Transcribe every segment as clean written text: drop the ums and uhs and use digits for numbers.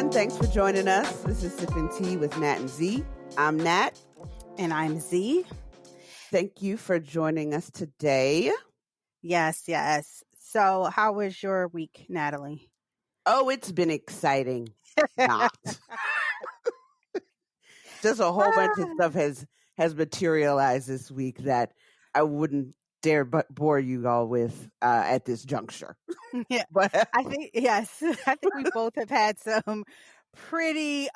everyone. Thanks for joining us. This is Sippin' Tea with Nat and Z. I'm Nat. And I'm Z. Thank you for joining us today. Yes. So how was your week, Natalie? Oh, it's been exciting. Not. Just a whole bunch of stuff has materialized this week that I wouldn't dare but bore you all with at this juncture. Yeah, But I think we both have had some pretty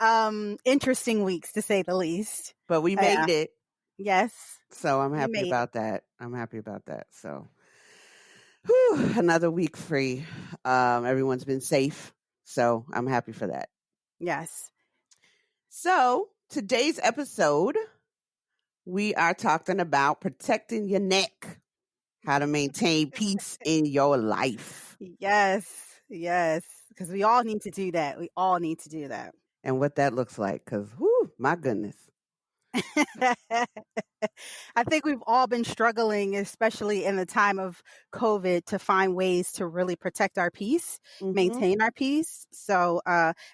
interesting weeks, to say the least. But we made it. Yes. So I'm happy about that. So another week free. Everyone's been safe. So I'm happy for that. Yes. So today's episode, we are talking about protecting your neck, how to maintain peace in your life. Yes. Because we all need to do that. And what that looks like. Because, my goodness. I think we've all been struggling, especially in the time of COVID, to find ways to really protect our peace, maintain our peace. So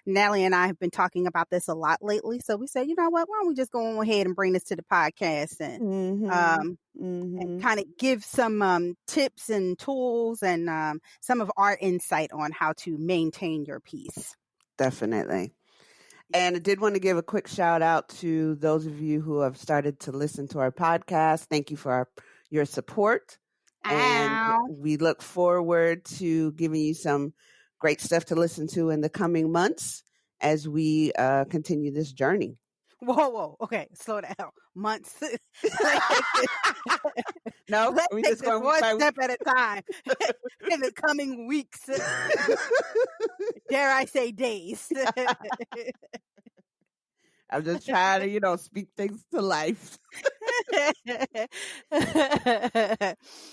Natalie and I have been talking about this a lot lately. So we said, you know what, why don't we just go ahead and bring this to the podcast and kind of give some tips and tools and some of our insight on how to maintain your peace. Definitely. And I did want to give a quick shout out to those of you who have started to listen to our podcast. Thank you for your support. And we look forward to giving you some great stuff to listen to in the coming months as we continue this journey. Whoa. Okay. Slow down. Months. No, we just going one step at a time in the coming weeks. Dare I say days. I'm just trying to, speak things to life.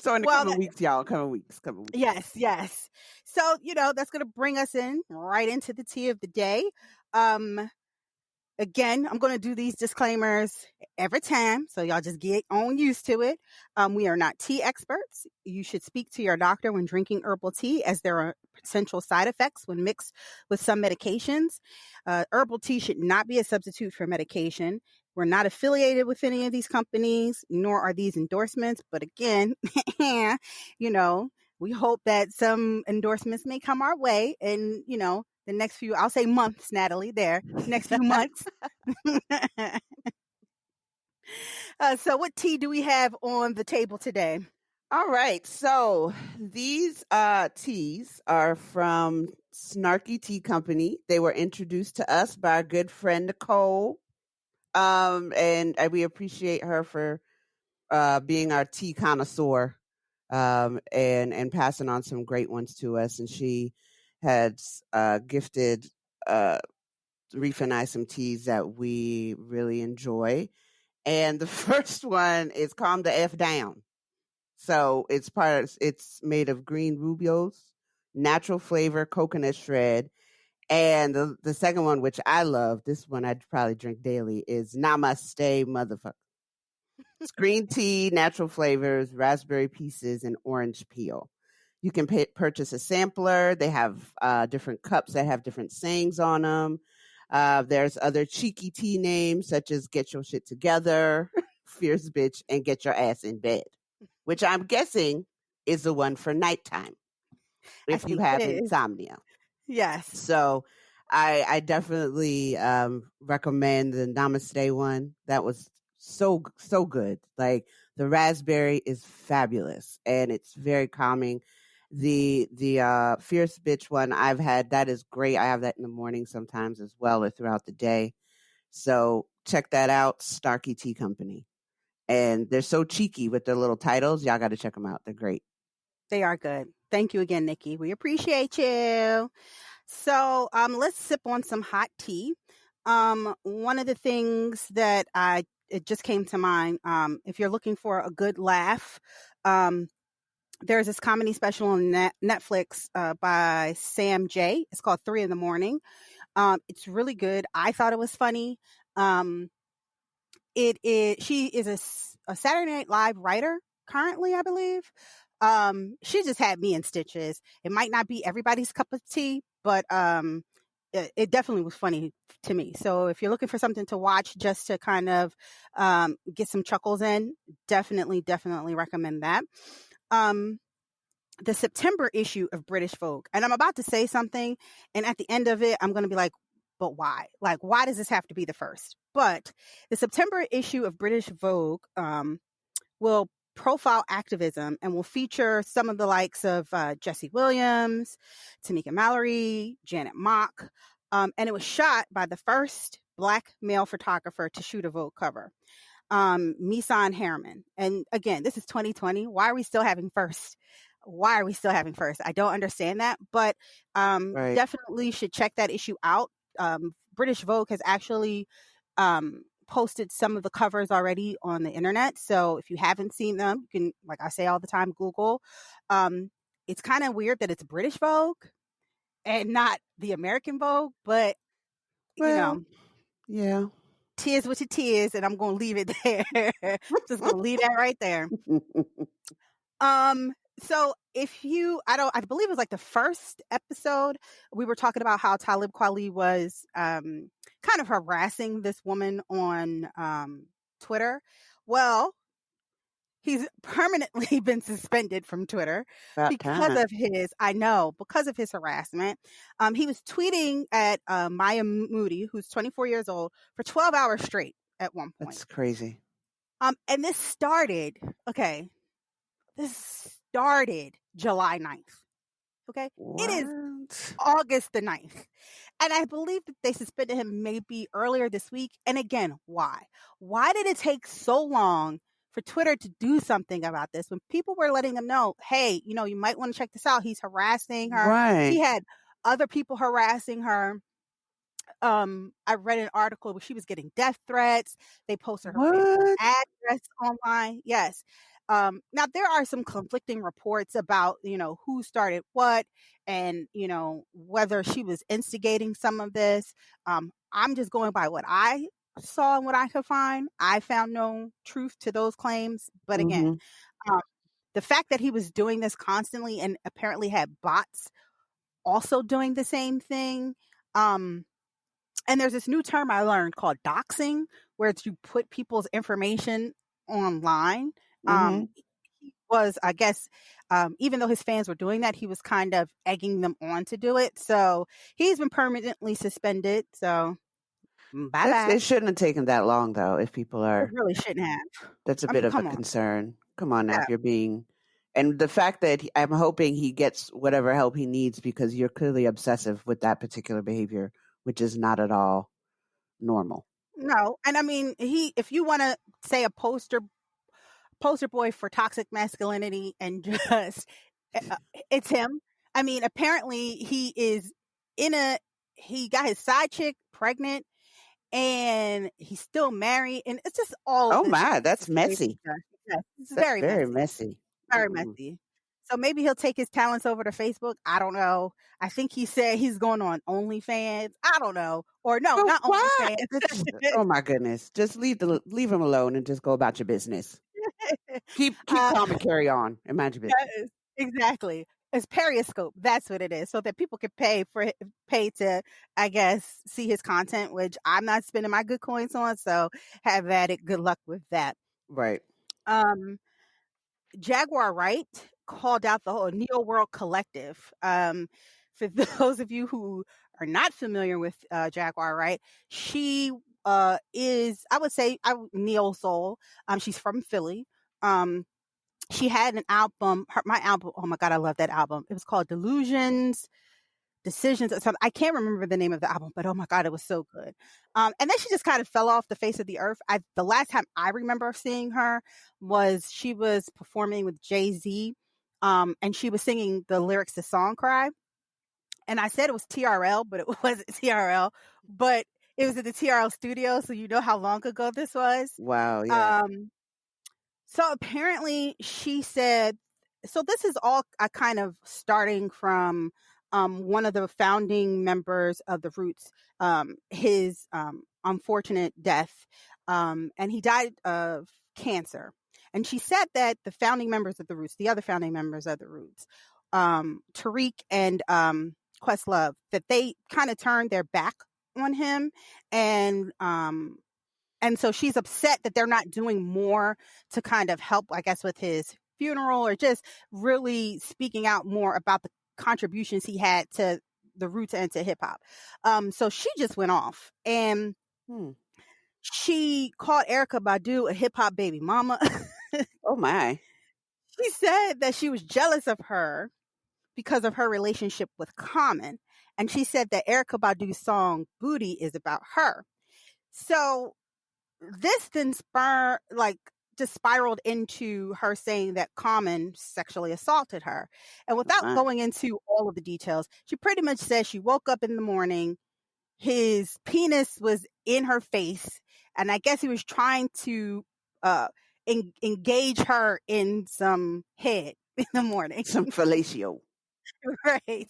So in the coming weeks, y'all, coming weeks. Yes. So, that's going to bring us right into the tea of the day. Again, I'm going to do these disclaimers every time, so y'all just get on used to it. We are not tea experts. You should speak to your doctor when drinking herbal tea, as there are potential side effects when mixed with some medications. Herbal tea should not be a substitute for medication. We're not affiliated with any of these companies, nor are these endorsements. But again, we hope that some endorsements may come our way, and, the next few, I'll say months, Natalie, next few months. So what tea do we have on the table today? All right. So these teas are from Snarky Tea Company. They were introduced to us by our good friend, Nicole. And we appreciate her for being our tea connoisseur and passing on some great ones to us. And she had gifted Reef and I some teas that we really enjoy. And the first one is Calm the F Down. So it's made of green rubios, natural flavor, coconut shred. And the second one, which I love, this one I'd probably drink daily, is Namaste Motherf. It's green tea, natural flavors, raspberry pieces, and orange peel. You can purchase a sampler. They have different cups that have different sayings on them. There's other cheeky tea names such as Get Your Shit Together, Fierce Bitch, and Get Your Ass in Bed, which I'm guessing is the one for nighttime if you have insomnia. Yes. So I definitely recommend the Namaste one. That was so good. Like, the raspberry is fabulous and it's very calming. The Fierce Bitch one I've had, that is great. I have that in the morning sometimes as well, or throughout the day. So check that out, Snarky Tea Company. And they're so cheeky with their little titles. Y'all got to check them out. They're great. They are good. Thank you again, Nikki. We appreciate you. So let's sip on some hot tea. One of the things that it just came to mind, if you're looking for a good laugh, there's this comedy special on Netflix by Sam J. It's called 3 a.m. It's really good. I thought it was funny. She is a Saturday Night Live writer currently, I believe. She just had me in stitches. It might not be everybody's cup of tea, but it definitely was funny to me. So if you're looking for something to watch just to kind of get some chuckles in, definitely recommend that. The September issue of British Vogue, and I'm about to say something, and at the end of it, I'm going to be like, but why? Like, why does this have to be the first? But the September issue of British Vogue will profile activism and will feature some of the likes of Jesse Williams, Tamika Mallory, Janet Mock, and it was shot by the first Black male photographer to shoot a Vogue cover, Misan Harriman. And again, this is 2020. Why are we still having first? Why are we still having first? I don't understand that, but definitely should check that issue out. British Vogue has actually posted some of the covers already on the internet. So if you haven't seen them, you can, like I say all the time, Google. It's kind of weird that it's British Vogue and not the American Vogue, but yeah. Tears with your tears, and I'm going to leave it there. Just going to leave that right there. So if you, I believe it was like the first episode, we were talking about how Talib Kweli was kind of harassing this woman on Twitter. Well, he's permanently been suspended from Twitter because of his harassment. He was tweeting at Maya Moody, who's 24 years old, for 12 hours straight at one point. That's crazy. And this started July 9th. Okay. What? It is August the 9th. And I believe that they suspended him maybe earlier this week. And again, why? Why did it take so long for Twitter to do something about this when people were letting them know, hey, you might want to check this out. He's harassing her. Right. He had other people harassing her. I read an article where she was getting death threats. They posted her Facebook address online. Yes. Now there are some conflicting reports about, who started what and, whether she was instigating some of this. I'm just going by what I saw and what I could find. I found no truth to those claims. But again, the fact that he was doing this constantly and apparently had bots also doing the same thing. And there's this new term I learned called doxing, where it's you put people's information online. He was, I guess, even though his fans were doing that, he was kind of egging them on to do it. So he's been permanently suspended. So bye-bye. It shouldn't have taken that long, though, if people are. It really shouldn't have. That's a bit of a concern. Come on now, if you're being. And the fact that I'm hoping he gets whatever help he needs because you're clearly obsessive with that particular behavior, which is not at all normal. No. And I mean, if you want to say a poster boy for toxic masculinity and just, it's him. I mean, apparently he got his side chick pregnant and he's still married. And it's just all. Oh my, that's messy. Yes, it's very messy. Very messy. So maybe he'll take his talents over to Facebook. I don't know. I think he said he's going on OnlyFans. I don't know. Or no, not OnlyFans. Oh my goodness. Just leave him alone and just go about your business. Keep calm and carry on. And mind your business. Exactly. It's Periscope. That's what it is. So that people can pay to, I guess, see his content, which I'm not spending my good coins on. So have at it. Good luck with that. Right. Jaguar Wright called out the whole Neo World Collective. For those of you who are not familiar with Jaguar Wright, she is, I would say, neo soul. She's from Philly. She had an album. My album. Oh my God, I love that album. It was called Decisions or something. I can't remember the name of the album, but oh my God, it was so good. And then she just kind of fell off the face of the earth. The last time I remember seeing her was she was performing with Jay-Z, and she was singing the lyrics to Song Cry. And I said it was TRL, but it wasn't TRL, but it was at the TRL studio. So you know how long ago this was. Wow. Yeah. So apparently she said, so this is all kind of starting from one of the founding members of the Roots, his unfortunate death, and he died of cancer. And she said that the other founding members of the Roots, Tariq and Questlove, that they kind of turned their back on him, and so she's upset that they're not doing more to kind of help, I guess, with his funeral, or just really speaking out more about the contributions he had to the roots and to hip hop. So she just went off, and she called Erykah Badu a hip hop baby mama. Oh my. She said that she was jealous of her because of her relationship with Common. And she said that Erykah Badu's song Booty is about her. So this then just spiraled into her saying that Common sexually assaulted her. And without going into all of the details, she pretty much said she woke up in the morning, his penis was in her face, and I guess he was trying to engage her in some head in the morning. Some fellatio. Right.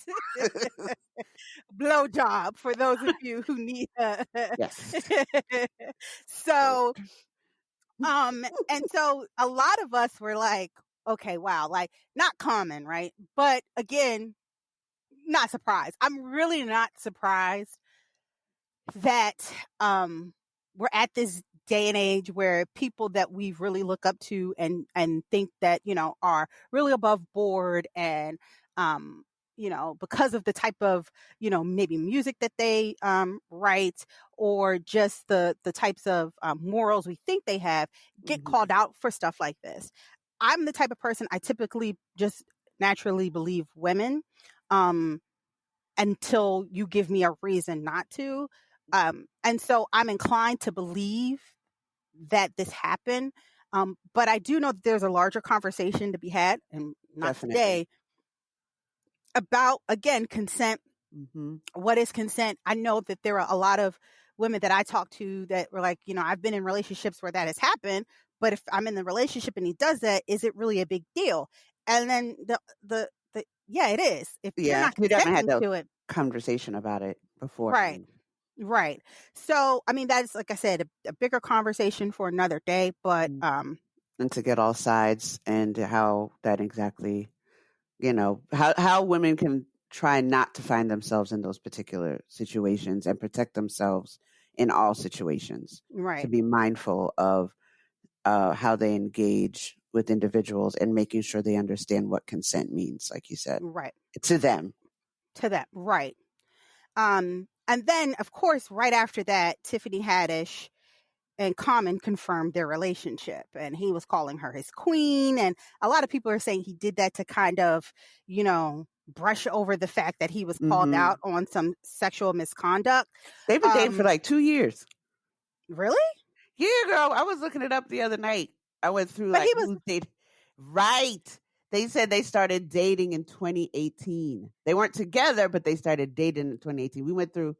Blowjob for those of you who need yes. So and so a lot of us were like, okay, wow, like not common, right? But again, not surprised. I'm really not surprised that we're at this day and age where people that we really look up to and think that, you know, are really above board, and you know, because of the type of, you know, maybe music that they write, or just the types of morals we think they have, get called out for stuff like this. I'm the type of person, I typically just naturally believe women until you give me a reason not to. And so I'm inclined to believe that this happened. But I do know that there's a larger conversation to be had, and not Definitely. today, about, again, consent. What is consent? I know that there are a lot of women that I talk to that were like, you know, I've been in relationships where that has happened, but if I'm in the relationship and he does that, is it really a big deal? And then the yeah, it is. If you're not we haven't had consenting the to it, conversation about it before. right. Right. So, I mean, that's, like I said, a bigger conversation for another day, but and to get all sides and how that exactly, you know, how women can try not to find themselves in those particular situations and protect themselves in all situations. right. To be mindful of how they engage with individuals and making sure they understand what consent means, like you said. Right. To them. To them. Right. And then, of course, right after that, Tiffany Haddish and Common confirmed their relationship, and he was calling her his queen. And a lot of people are saying he did that to kind of, you know, brush over the fact that he was called out on some sexual misconduct. They've been dating for like 2 years. Really? Yeah, girl. I was looking it up the other night. I went through But like he was who's dating. Right. They said they started dating in 2018. They weren't together, but they started dating in 2018. We went through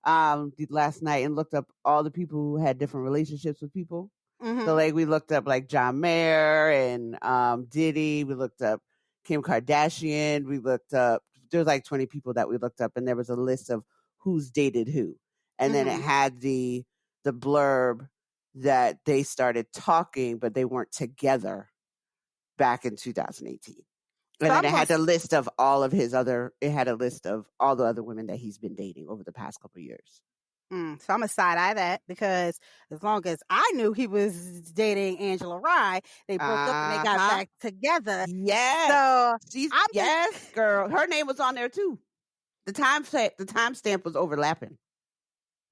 last night and looked up all the people who had different relationships with people. So like we looked up like John Mayer and Diddy. We looked up Kim Kardashian. We looked up, there's like 20 people that we looked up, and there was a list of who's dated who. And then it had the blurb that they started talking, but they weren't together back in 2018. And then it had a list of all of his other, it had a list of all the other women that he's been dating over the past couple of years. So I'm going to side eye that, because as long as I knew he was dating Angela Rye, they broke up and they got back together. Yes. So girl. Her name was on there too. The timestamp was overlapping.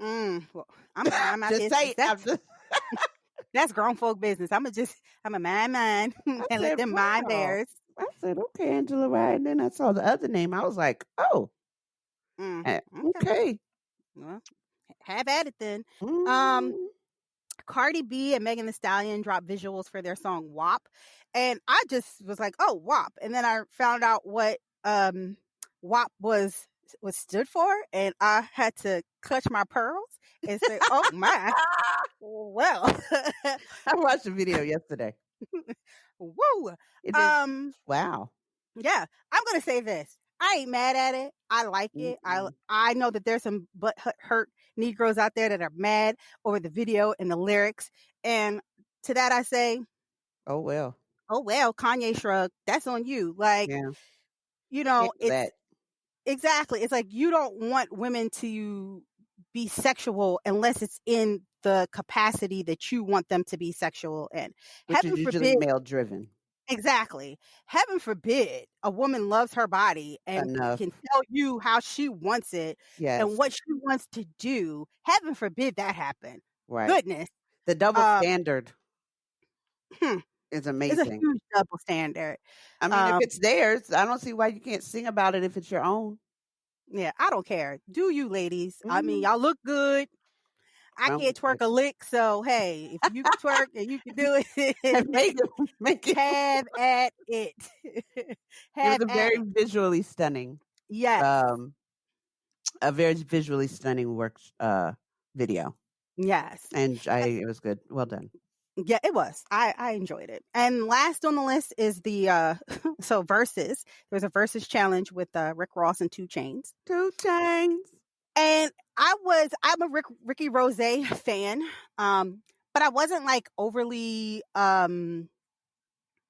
Well, I'm my just business. say That's grown folk business. I'm a mind mine and let them mind theirs. I said, okay, Angela Rye. And then I saw the other name. I was like, oh, okay. Well, have at it then. Cardi B and Megan Thee Stallion dropped visuals for their song WAP. And I just was like, oh, WAP. And then I found out what WAP was stood for, and I had to clutch my pearls and say, oh my. Well. I watched the video yesterday. Woo. Wow. Yeah. I'm gonna say this. I ain't mad at it. I like it. I know that there's some butt hurt Negroes out there that are mad over the video and the lyrics. And to that I say, oh well. Kanye shrug. That's on you. Like, you know, Exactly. It's like you don't want women to be sexual unless it's in the capacity that you want them to be sexual in. Which is Heaven usually forbid. male driven. Exactly. Heaven forbid a woman loves her body and Enough. can tell you how she wants it Yes. and what she wants to do. Heaven forbid that happen. Right. Goodness. The double standard is It's a amazing. huge double standard. I mean, if it's theirs, I don't see why you can't sing about it if it's your own. Yeah, I don't care. Do you, ladies? I mean, y'all look good. I Sounds can't twerk good. a lick, so hey, if you can twerk and you can do it, make it. have at it. It Have was a at very it. visually stunning, Yes. a very visually stunning video, Yes. and it was good. Well done. Yeah, it was. I enjoyed it. And last on the list is the so Versus. There's a Versus challenge with Rick Ross and 2 Chainz. 2 Chainz. And I'm a Ricky Rose fan. But I wasn't like overly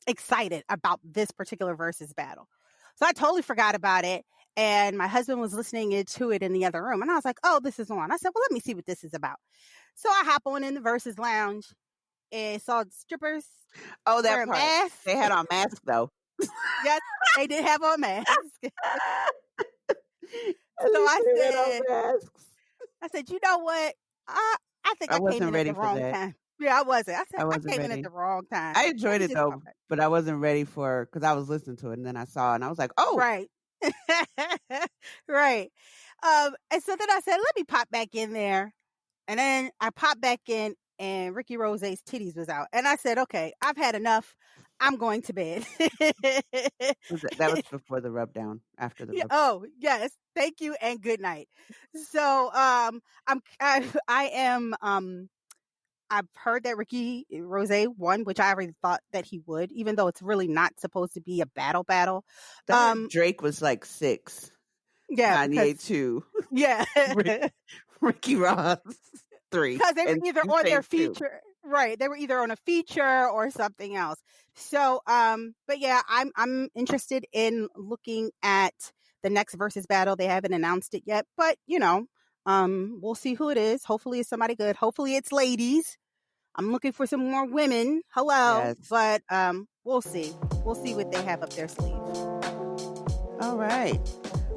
excited about this particular Versus battle. So I totally forgot about it. And my husband was listening to it in the other room. And I was like, oh, this is on. I said, well, let me see what this is about. So I hop on in the Versus lounge and saw strippers. Oh, that wearing part. masks. They had on masks though. Yes, they did have on masks. So I said, you know what? I think I came wasn't in at ready the for wrong that. time. Yeah, I wasn't. I said, I I wasn't came in ready. at the wrong time. I enjoyed it though, but I wasn't ready because I was listening to it and then I saw it and I was like, oh, Right. Right. And so then I said, let me pop back in there. And then I popped back in and Ricky Rose's titties was out. And I said, okay, I've had enough. I'm going to bed. that was before the rub down. After the rub. Oh, yes. Thank you and good night. So I've heard that Ricky Rose won, which I already thought that he would, even though it's really not supposed to be a battle. Drake was like 6. Yeah, Kanye 2. Yeah. Ricky Ross 3. Because they were either on their 2. feature. Right. They were either on a feature or something else. So but yeah, I'm interested in looking at the next Versus battle. They haven't announced it yet, but we'll see who it is. Hopefully it's somebody good. Hopefully it's ladies. I'm looking for some more women. Hello. Yes. But we'll see. We'll see what they have up their sleeve. All right.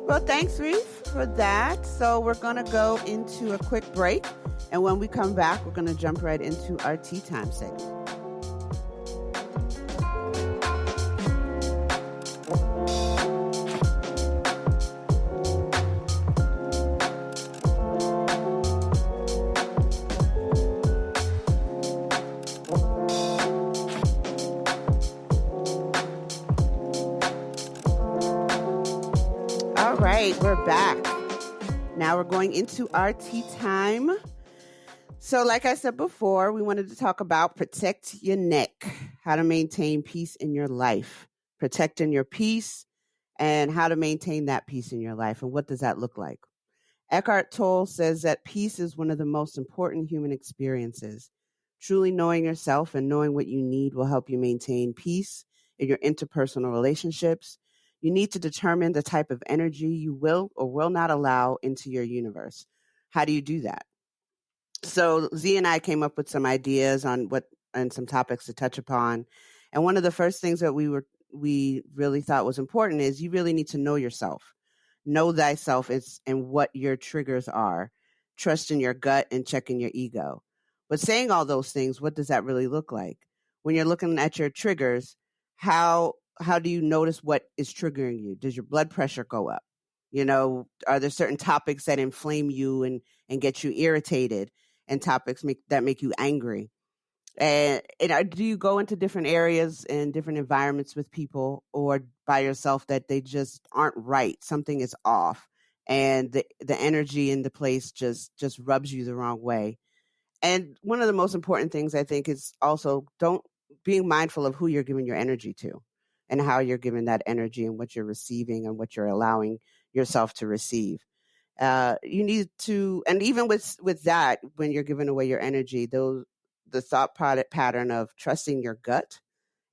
Well, thanks, Reef, for that. So we're going to go into a quick break. And when we come back, we're going to jump right into our tea time segment. All right, we're back. Now we're going into our tea time. So like I said before, we wanted to talk about protect your neck, how to maintain peace in your life, protecting your peace and how to maintain that peace in your life. And what does that look like? Eckhart Tolle says that peace is one of the most important human experiences. Truly knowing yourself and knowing what you need will help you maintain peace in your interpersonal relationships. You need to determine the type of energy you will or will not allow into your universe. How do you do that? So Z and I came up with some ideas on and some topics to touch upon. And one of the first things that we really thought was important is you really need to know yourself. Know thyself and what your triggers are. Trust in your gut and check in your ego. But saying all those things, what does that really look like? When you're looking at your triggers, how do you notice what is triggering you? Does your blood pressure go up? Are there certain topics that inflame you and get you irritated, and topics that make you angry? And do you go into different areas and different environments with people or by yourself that they just aren't right? Something is off and the energy in the place just rubs you the wrong way. And one of the most important things I think is also being mindful of who you're giving your energy to and how you're giving that energy and what you're receiving and what you're allowing yourself to receive. You need to, and even with that, when you're giving away your energy, the thought pattern of trusting your gut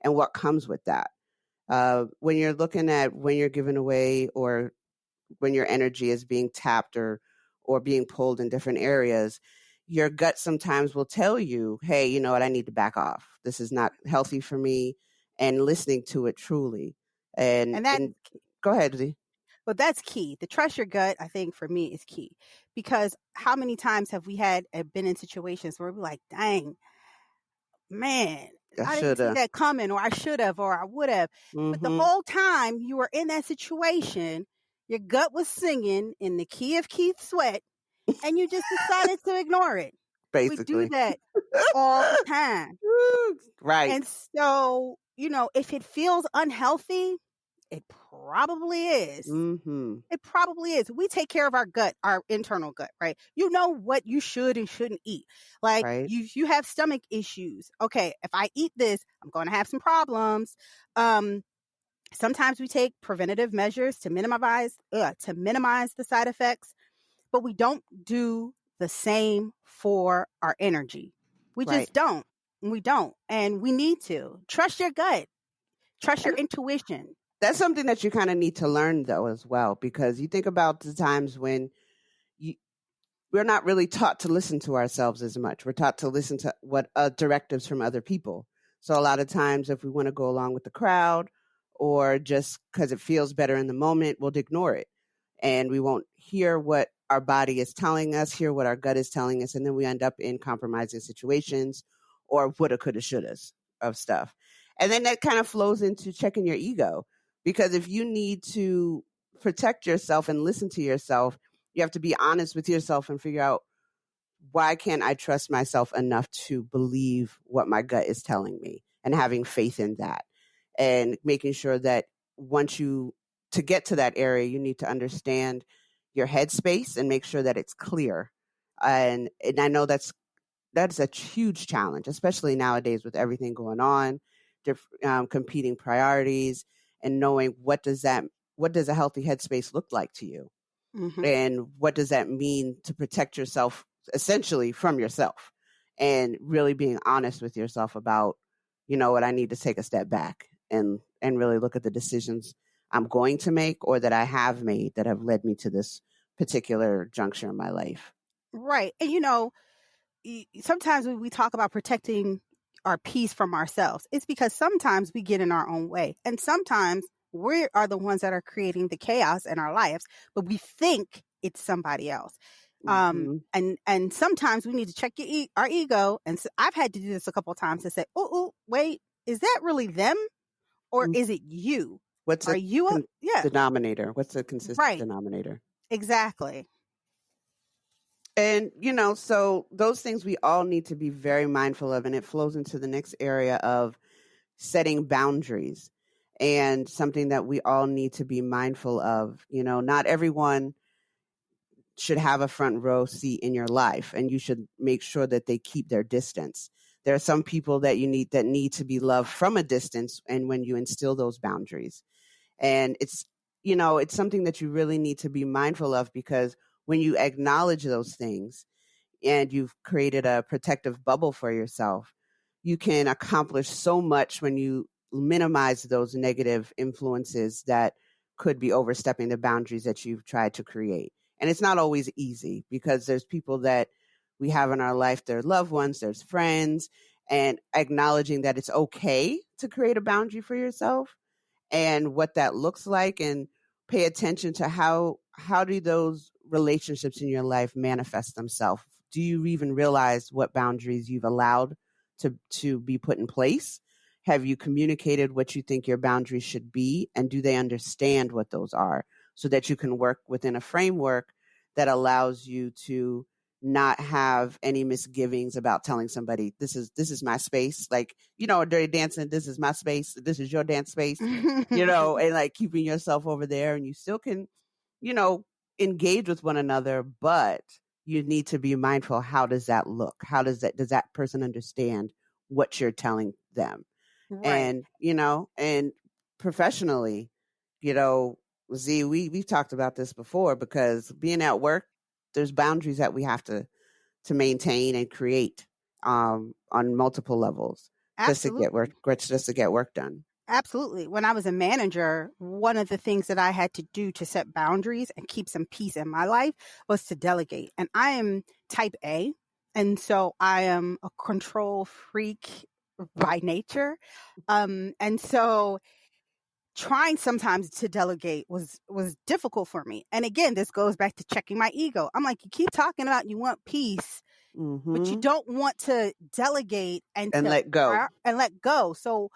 and what comes with that. When you're looking at when you're giving away or when your energy is being tapped or being pulled in different areas, your gut sometimes will tell you, hey, you know what, I need to back off. This is not healthy for me. And listening to it truly. And, And that, and go ahead, Z. but that's key. The trust your gut, I think, for me is key, because how many times have we been in situations where we're like, dang, man, I I didn't should see have. that coming, or I should have, or I would have. But the Mm-hmm. whole time you were in that situation, your gut was singing in the key of Keith Sweat, and you just decided to ignore it. We do Basically. that all the time. Right. And so, if it feels unhealthy, it probably is. Mm-hmm. It probably is. We take care of our gut, our internal gut, right? You know what you should and shouldn't eat. Like Right. you have stomach issues. Okay, if I eat this, I'm going to have some problems. Sometimes we take preventative measures to minimize the side effects, but we don't do the same for our energy. We Right. just don't. We don't. And we need to. Trust your gut. Trust your And intuition. that's something that you kind of need to learn, though, as well, because you think about the times when you, we're not really taught to listen to ourselves as much. We're taught to listen to what directives from other people. So a lot of times, if we want to go along with the crowd or just because it feels better in the moment, we'll ignore it. And we won't hear what our body is telling us, hear what our gut is telling us. And then we end up in compromising situations or woulda, coulda, shouldas of stuff. And then that kind of flows into checking your ego. Because if you need to protect yourself and listen to yourself, you have to be honest with yourself and figure out, why can't I trust myself enough to believe what my gut is telling me, and having faith in that, and making sure that to get to that area, you need to understand your headspace and make sure that it's clear. And I know that's a huge challenge, especially nowadays with everything going on, competing priorities, and knowing what does a healthy headspace look like to you. Mm-hmm. And what does that mean to protect yourself essentially from yourself, and really being honest with yourself about, you know what, I need to take a step back and really look at the decisions I'm going to make or that I have made that have led me to this particular juncture in my life. Right. And sometimes when we talk about protecting our peace from ourselves, it's because sometimes we get in our own way. And sometimes we are the ones that are creating the chaos in our lives, but we think it's somebody else. Mm-hmm. And sometimes we need to check our ego. And so I've had to do this a couple of times to say, oh, wait, is that really them, or is it you? What's Are the you denominator? What's the consistent right? denominator? Exactly. And, so those things we all need to be very mindful of. And it flows into the next area of setting boundaries, and something that we all need to be mindful of. Not everyone should have a front row seat in your life, and you should make sure that they keep their distance. There are some people that need to be loved from a distance, and when you instill those boundaries, and it's something that you really need to be mindful of, because when you acknowledge those things and you've created a protective bubble for yourself, you can accomplish so much when you minimize those negative influences that could be overstepping the boundaries that you've tried to create. And it's not always easy, because there's people that we have in our life, their loved ones, there's friends, and acknowledging that it's okay to create a boundary for yourself and what that looks like, and pay attention to how do those relationships in your life manifest themselves. Do you even realize what boundaries you've allowed to be put in place? Have you communicated what you think your boundaries should be, and do they understand what those are, so that you can work within a framework that allows you to not have any misgivings about telling somebody, this is my space, like, dirty dancing, this is my space, this is your dance space, and like keeping yourself over there, and you still can, engage with one another, but you need to be mindful. How does that look? Does that person understand what you're telling them? Right. And professionally, Z, we've talked about this before, because being at work, there's boundaries that we have to maintain and create on multiple levels, Absolutely. just to get work done. Absolutely. When I was a manager, one of the things that I had to do to set boundaries and keep some peace in my life was to delegate. And I am type A. And so I am a control freak by nature. And so trying sometimes to delegate was difficult for me. And again, this goes back to checking my ego. I'm like, you keep talking about you want peace, but you Mm-hmm. don't want to delegate and And let go. let go. So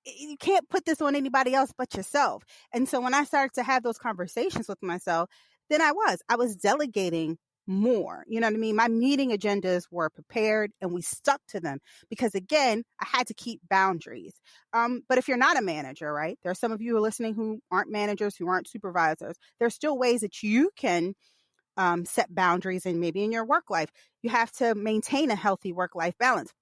you can't put this on anybody else but yourself. And so when I started to have those conversations with myself, then I was delegating more. You know what I mean? My meeting agendas were prepared and we stuck to them because again, I had to keep boundaries. But if you're not a manager, right? There are some of you who are listening who aren't managers, who aren't supervisors. There's still ways that you can set boundaries and maybe in your work life. You have to maintain a healthy work-life balance.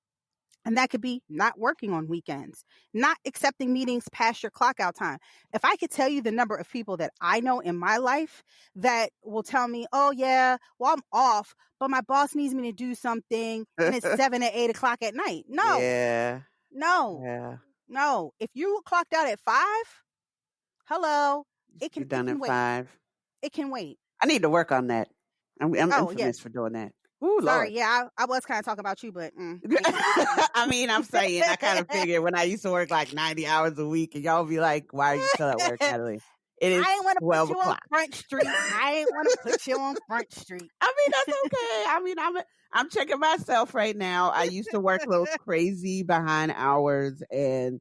And that could be not working on weekends, not accepting meetings past your clock out time. If I could tell you the number of people that I know in my life that will tell me, oh, yeah, well, I'm off, but my boss needs me to do something and it's 7 or 8 o'clock at night. No, Yeah. no, Yeah. no. If you clocked out at 5, hello, You're it done can at wait. 5. It can wait. I need to work on that. I'm Oh, yeah. infamous for doing that. Ooh, Sorry. Lord. Yeah, I was kind of talking about you, but ain't. I mean, I'm saying I kind of figured when I used to work like 90 hours a week, and y'all be like, "Why are you still at work, Natalie?" It is I ain't want to put 12 you on o'clock. Front Street. I ain't want to put you on Front Street. I mean, that's okay. I mean, I'm checking myself right now. I used to work those crazy behind hours, and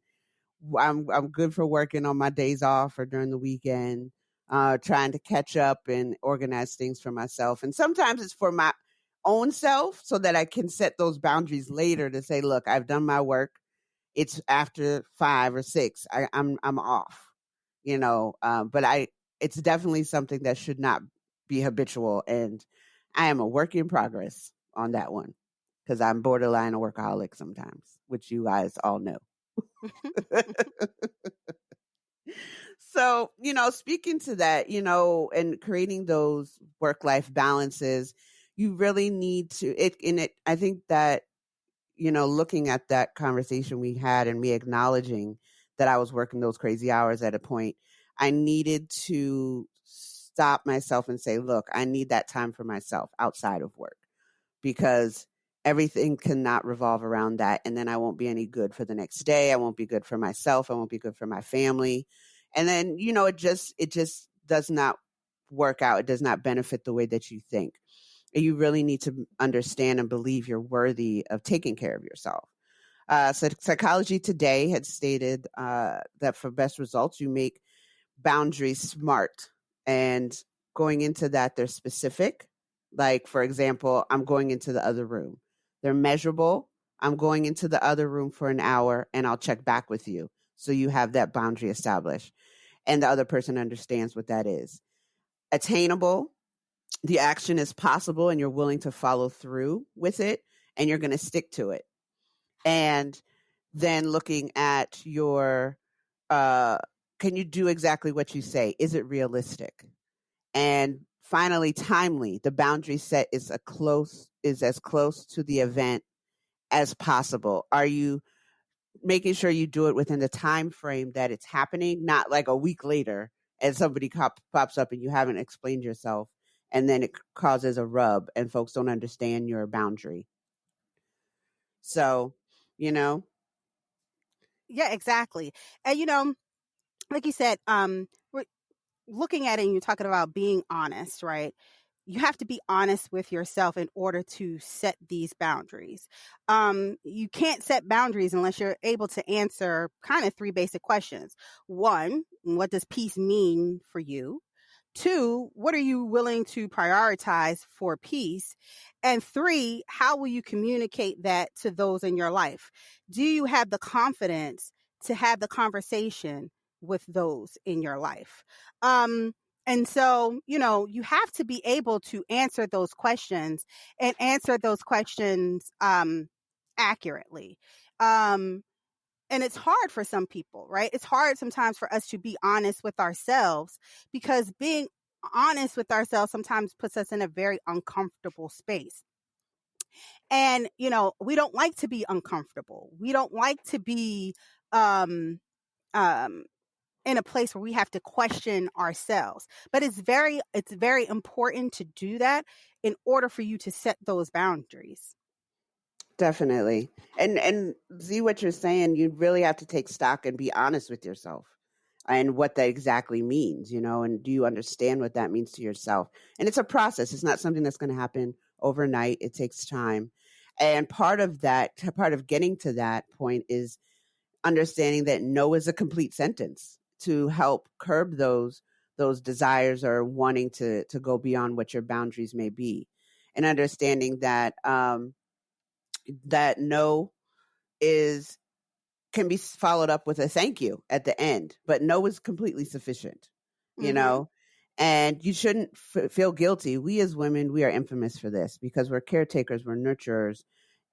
I'm good for working on my days off or during the weekend, trying to catch up and organize things for myself. And sometimes it's for my own self so that I can set those boundaries later to say, look, I've done my work. It's after 5 or 6. I'm off, but it's definitely something that should not be habitual. And I am a work in progress on that one because I'm borderline a workaholic sometimes, which you guys all know. So, speaking to that, and creating those work life balances, you really need to I think that, looking at that conversation we had and me acknowledging that I was working those crazy hours at a point, I needed to stop myself and say, look, I need that time for myself outside of work because everything cannot revolve around that. And then I won't be any good for the next day. I won't be good for myself. I won't be good for my family. And then, it just does not work out. It does not benefit the way that you think. And you really need to understand and believe you're worthy of taking care of yourself. So Psychology Today had stated that for best results, you make boundaries smart. And going into that, they're specific. Like, for example, I'm going into the other room. They're measurable. I'm going into the other room for an hour and I'll check back with you. So you have that boundary established and the other person understands what that is. Attainable. The action is possible and you're willing to follow through with it and you're going to stick to it. And then looking at your can you do exactly what you say? Is it realistic? And finally, timely. The boundary set is as close to the event as possible. Are you making sure you do it within the time frame that it's happening, not like a week later and somebody pops up and you haven't explained yourself and then it causes a rub and folks don't understand your boundary. So, you know, Yeah, exactly. And like you said, we're looking at it and you're talking about being honest, right? You have to be honest with yourself in order to set these boundaries. You can't set boundaries unless you're able to answer kind of 3 basic questions. 1, what does peace mean for you? 2, what are you willing to prioritize for peace? And 3, how will you communicate that to those in your life? Do you have the confidence to have the conversation with those in your life? And so, you have to be able to answer those questions and answer those questions accurately. And it's hard for some people, right? It's hard sometimes for us to be honest with ourselves because being honest with ourselves sometimes puts us in a very uncomfortable space. And, we don't like to be uncomfortable. We don't like to be, um, in a place where we have to question ourselves. But it's very important to do that in order for you to set those boundaries. Definitely. And see what you're saying, you really have to take stock and be honest with yourself and what that exactly means, and do you understand what that means to yourself? And it's a process. It's not something that's going to happen overnight. It takes time. And part of getting to that point is understanding that no is a complete sentence to help curb those desires or wanting to go beyond what your boundaries may be. And understanding that that no is can be followed up with a thank you at the end, but no is completely sufficient, Mm-hmm. and you shouldn't feel guilty. We as women, we are infamous for this because we're caretakers, we're nurturers,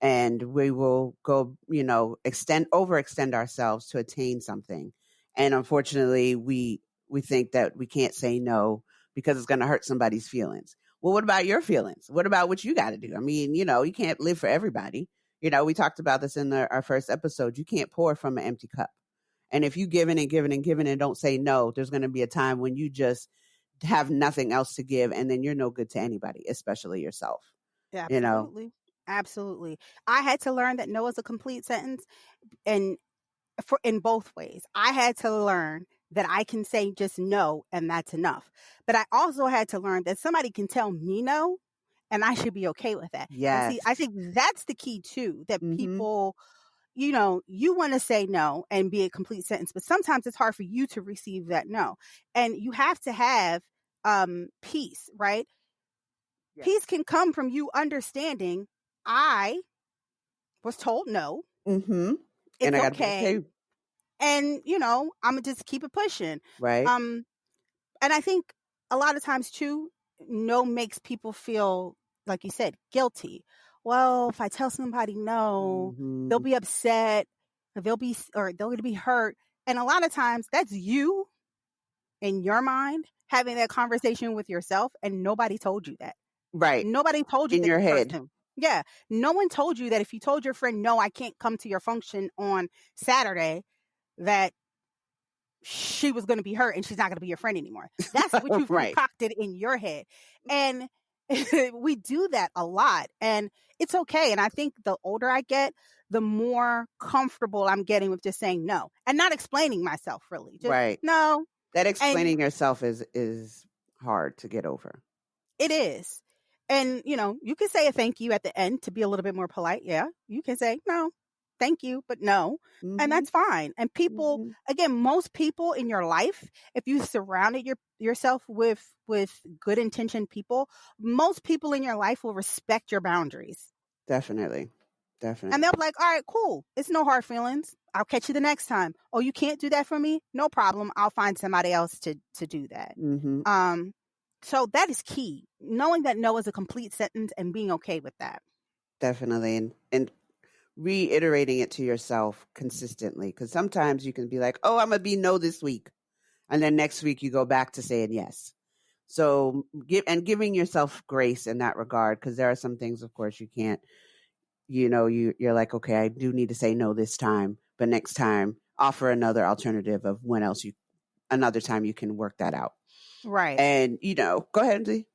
and we will go, overextend ourselves to attain something. And unfortunately, we think that we can't say no because it's going to hurt somebody's feelings. Well, what about your feelings? What about what you got to do? I mean, you can't live for everybody. We talked about this in our first episode. You can't pour from an empty cup. And if you give in and give in and give in and don't say no, there's going to be a time when you just have nothing else to give. And then you're no good to anybody, especially yourself. Absolutely. Absolutely. I had to learn that no is a complete sentence, and in both ways. I had to learn that I can say just no and that's enough. But I also had to learn that somebody can tell me no and I should be okay with that. And see, Yes. I think that's the key too, that Mm-hmm. people, you want to say no and be a complete sentence, but sometimes it's hard for you to receive that no. And you have to have peace, right? Yes. Peace can come from you understanding I was told no. Mm-hmm. It's And I got to be okay. okay. And I'm gonna just keep it pushing. Right. And I think a lot of times too, no makes people feel, like you said, guilty. Well, if I tell somebody no, Mm-hmm. they'll be upset, or they'll be hurt. And a lot of times that's you in your mind having that conversation with yourself, and nobody told you that. Right. Nobody told you In that your the head. person. Yeah. No one told you that if you told your friend, no, I can't come to your function on Saturday, that she was going to be hurt and she's not going to be your friend anymore. That's what you've Right. concocted in your head. And we do that a lot, and it's okay. And I think the older I get, the more comfortable I'm getting with just saying no and not explaining myself, really. Just right. no. That And explaining yourself is hard to get over. it is. And, you can say a thank you at the end to be a little bit more polite. Yeah. You can say, no, thank you, but no. Mm-hmm. And that's fine. And people, again, most people in your life, if you surrounded yourself with good intentioned people, most people in your life will respect your boundaries. Definitely. And they'll be like, all right, cool. It's no hard feelings. I'll catch you the next time. Oh, you can't do that for me? No problem. I'll find somebody else to do that. Mm-hmm. So that is key. Knowing that no is a complete sentence and being okay with that. Definitely. And reiterating it to yourself consistently. Because sometimes you can be like, oh, I'm going to be no this week. And then next week you go back to saying yes. So giving yourself grace in that regard, because there are some things, of course, you can't, you're like, okay, I do need to say no this time, but next time offer another alternative of another time you can work that out. Right. And, go ahead, Andy.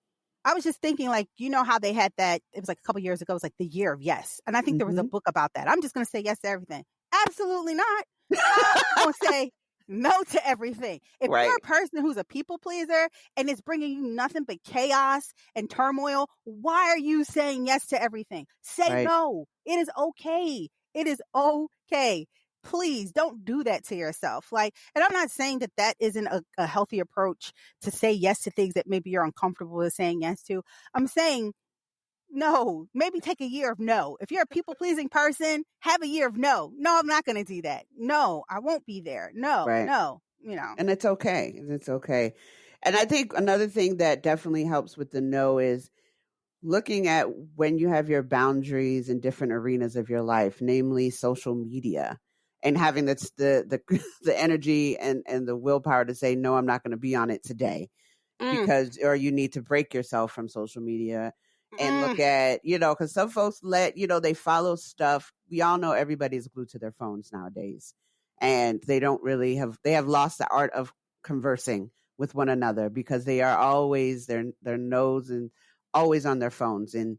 I was just thinking, like, how they had that, it was like a couple years ago, it was like the year of yes. And I think there was a book about that. I'm just going to say yes to everything. Absolutely not. I'm going to say no to everything. If you're a person who's a people pleaser and it's bringing you nothing but chaos and turmoil, why are you saying yes to everything? Say no. It is okay. It is okay. Please don't do that to yourself. And I'm not saying that isn't a healthy approach to say yes to things that maybe you're uncomfortable with saying yes to. I'm saying no, maybe take a year of no. If you're a people pleasing person, have a year of no. No, I'm not going to do that. No, I won't be there. No, no, And it's okay. It's okay. And I think another thing that definitely helps with the no is looking at when you have your boundaries in different arenas of your life, namely social media, and having the the energy and the willpower to say, no, I'm not going to be on it today or you need to break yourself from social media and look at, because some folks they follow stuff. We all know everybody's glued to their phones nowadays. and they have lost the art of conversing with one another because they are always their nose and always on their phones and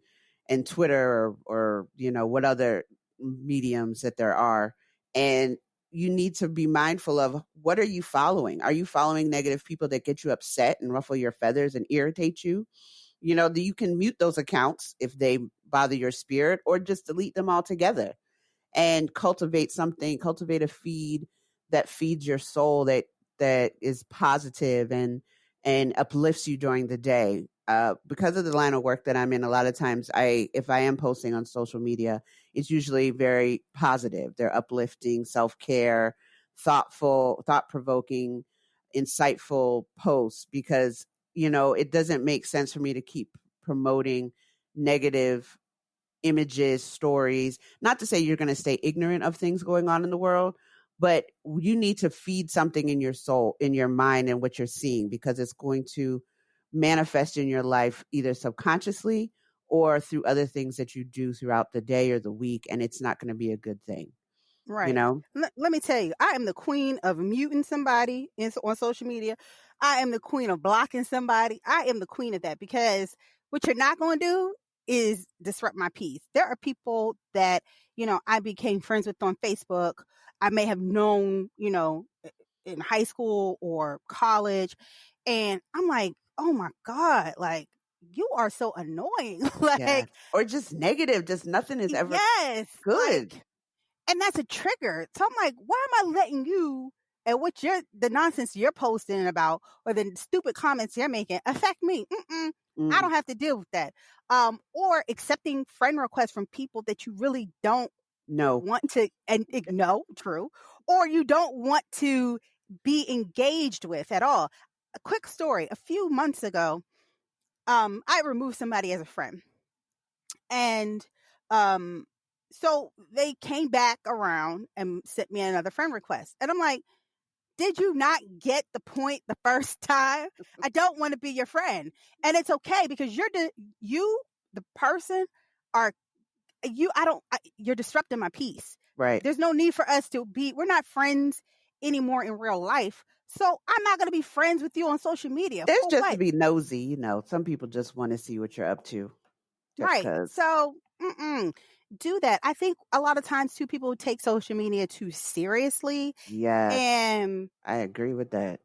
Twitter or what other mediums that there are. And you need to be mindful of, what are you following? Are you following negative people that get you upset and ruffle your feathers and irritate you? You can mute those accounts if they bother your spirit, or just delete them altogether and cultivate a feed that feeds your soul, that is positive and uplifts you during the day. Because of the line of work that I'm in, a lot of times if I am posting on social media, it's usually very positive. They're uplifting, self-care, thoughtful, thought-provoking, insightful posts, because it doesn't make sense for me to keep promoting negative images, stories. Not to say you're going to stay ignorant of things going on in the world, but you need to feed something in your soul, in your mind, and what you're seeing, because it's going to manifest in your life either subconsciously or through other things that you do throughout the day or the week, and it's not going to be a good thing. Right. Let me tell you, I am the queen of muting somebody on social media. I am the queen of blocking somebody. I am the queen of that, because what you're not going to do is disrupt my peace. There are people that, I became friends with on Facebook. I may have known, in high school or college. And I'm like, oh my God, like, you are so annoying. Like, or just negative, just nothing is ever good. Like, and that's a trigger. So I'm like, why am I letting you and the nonsense you're posting about, or the stupid comments you're making, affect me? I don't have to deal with that. Or accepting friend requests from people that you really don't want to, true, or you don't want to be engaged with at all. A quick story. A few months ago, I removed somebody as a friend. And so they came back around and sent me another friend request. And I'm like, did you not get the point the first time? I don't want to be your friend. And it's okay, because you're disrupting my peace. Right. There's no need for us we're not friends anymore in real life. So I'm not going to be friends with you on social media. There's just to be nosy, some people just want to see what you're up to. Right. So, do that. I think a lot of times too, people take social media too seriously. Yeah. And I agree with that.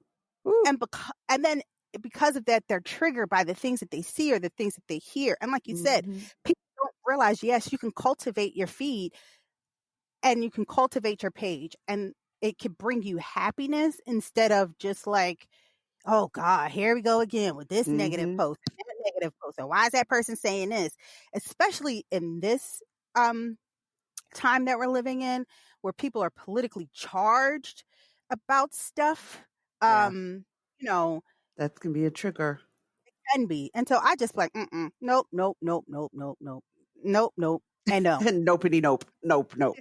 And then because of that, they're triggered by the things that they see or the things that they hear. And like you said, people don't realize, yes, you can cultivate your feed and you can cultivate your page, and it can bring you happiness instead of just like, oh God, here we go again with this negative post, that negative post. And why is that person saying this? Especially in this time that we're living in, where people are politically charged about stuff. That can be a trigger. It can be. And so I just like, nope, and no. Nopey nope.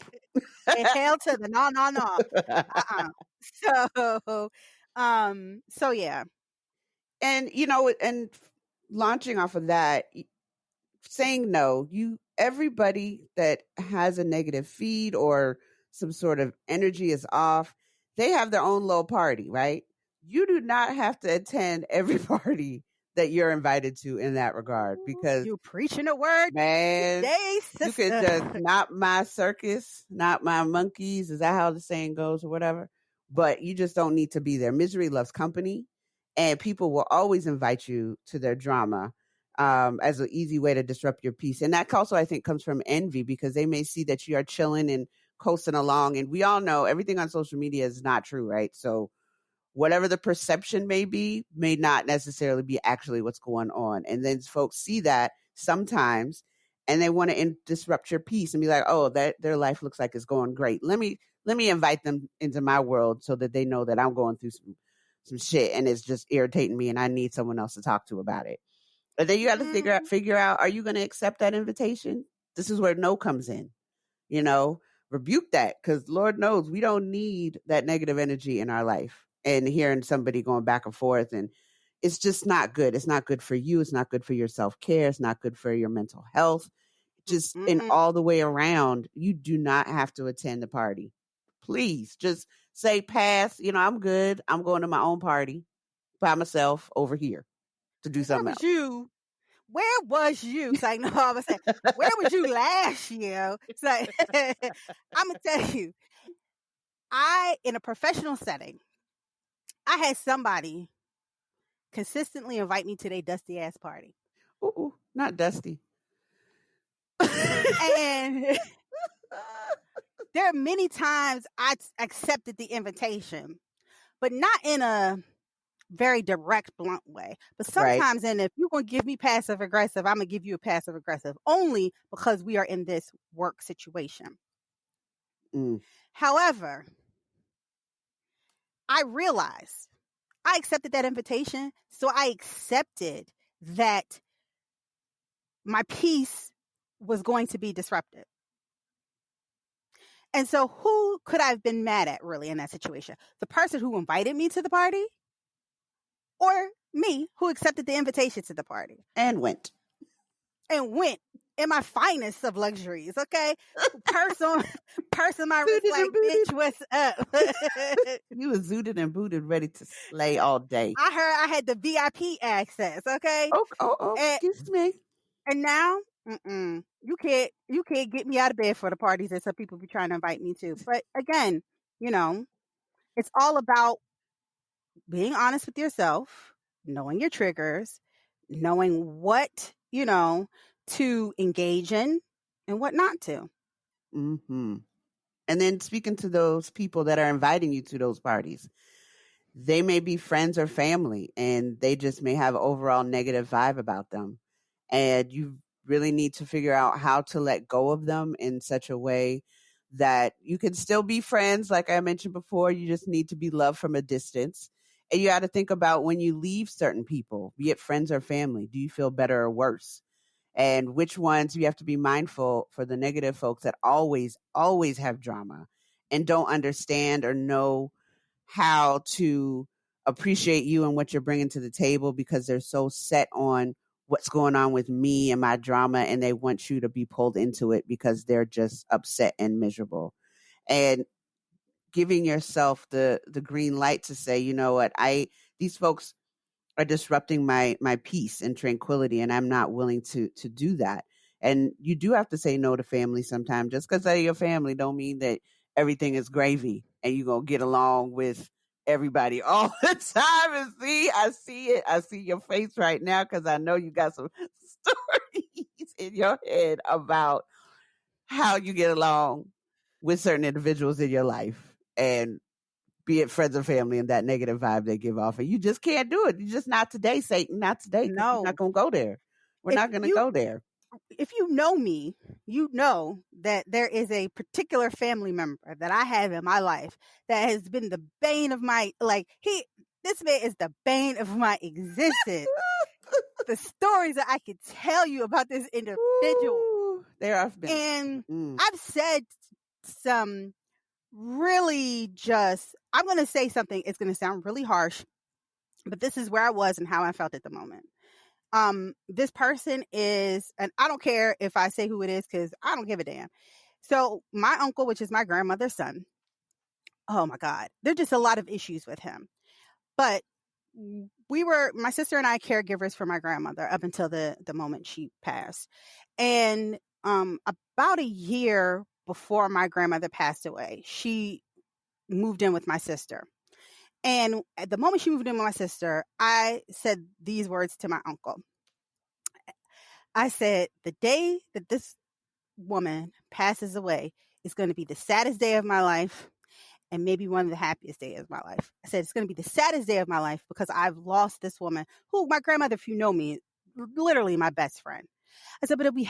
And hell to the no. So yeah. And and launching off of that, saying no, everybody that has a negative feed or some sort of energy is off, they have their own little party, right? You do not have to attend every party that you're invited to in that regard, because you're preaching a word, man, today, sister. You can just not my circus, not my monkeys. Is that how the saying goes or whatever? But you just don't need to be there. Misery loves company, and people will always invite you to their drama as an easy way to disrupt your peace. And that also, I think, comes from envy, because they may see that you are chilling and coasting along. And we all know everything on social media is not true, right? So whatever the perception may be, may not necessarily be actually what's going on. And then folks see that sometimes, and they want to disrupt your peace and be like, oh, that their life looks like it's going great. Let me invite them into my world so that they know that I'm going through some shit and it's just irritating me and I need someone else to talk to about it. But then you got to figure out, are you going to accept that invitation? This is where no comes in. Rebuke that, because Lord knows we don't need that negative energy in our life. And hearing somebody going back and forth, and it's just not good. It's not good for you. It's not good for your self-care. It's not good for your mental health. Just in all the way around, you do not have to attend the party. Please just say pass, I'm good. I'm going to my own party by myself over here to do Where something was else. you? Where was you? It's like, no, I'm gonna say, where was you last year? It's like, I'm gonna tell you, in a professional setting, I had somebody consistently invite me to their dusty ass party. Ooh, not dusty. And there are many times I accepted the invitation, but not in a very direct, blunt way. But Right. sometimes, and if you're going to give me passive aggressive, I'm going to give you a passive aggressive only because we are in this work situation. However, I realized I accepted that invitation. So I accepted that my peace was going to be disrupted. And so who could I have been mad at really in that situation? The person who invited me to the party or me who accepted the invitation to the party? And went. In my finest of luxuries, okay? Person my wrist like, bitch, what's up? You was zooted and booted, ready to slay all day. I heard I had the VIP access, okay? Excuse me. And now, you can't get me out of bed for the parties that some people be trying to invite me to. But again, it's all about being honest with yourself, knowing your triggers, knowing what, to engage in and what not to. Mm-hmm. And then speaking to those people that are inviting you to those parties, they may be friends or family, and they just may have overall negative vibe about them. And you really need to figure out how to let go of them in such a way that you can still be friends. Like I mentioned before, you just need to be loved from a distance. And you got to think about when you leave certain people, be it friends or family, do you feel better or worse? And which ones you have to be mindful for the negative folks that always have drama and don't understand or know how to appreciate you and what you're bringing to the table because they're so set on what's going on with me and my drama, and they want you to be pulled into it because they're just upset and miserable. And giving yourself the green light to say, you know what, these folks are disrupting my peace and tranquility, and I'm not willing to do that. And you do have to say no to family sometimes. Just because they're your family don't mean that everything is gravy and you're gonna get along with everybody all the time. And I see it. I see your face right now because I know you got some stories in your head about how you get along with certain individuals in your life, and be it friends or family, and that negative vibe they give off. And you just can't do it. You're just not today, Satan. Not today, because we're not going to go there. We're not going to go there. If you know me, you know that there is a particular family member that I have in my life that has been the bane of my, this man is the bane of my existence. The stories that I could tell you about this individual. There have been. And I've said some really I'm going to say something, it's going to sound really harsh, but this is where I was and how I felt at the moment. This person is, and I don't care if I say who it is because I don't give a damn. So my uncle, which is my grandmother's son, oh my God, there's just a lot of issues with him. But my sister and I, caregivers for my grandmother up until the moment she passed. And about a year before my grandmother passed away, she moved in with my sister. And at the moment she moved in with my sister, I said these words to my uncle. I said, the day that this woman passes away is going to be the saddest day of my life and maybe one of the happiest days of my life. I said, it's going to be the saddest day of my life because I've lost this woman who, my grandmother, if you know me, literally my best friend. I said, but I'll be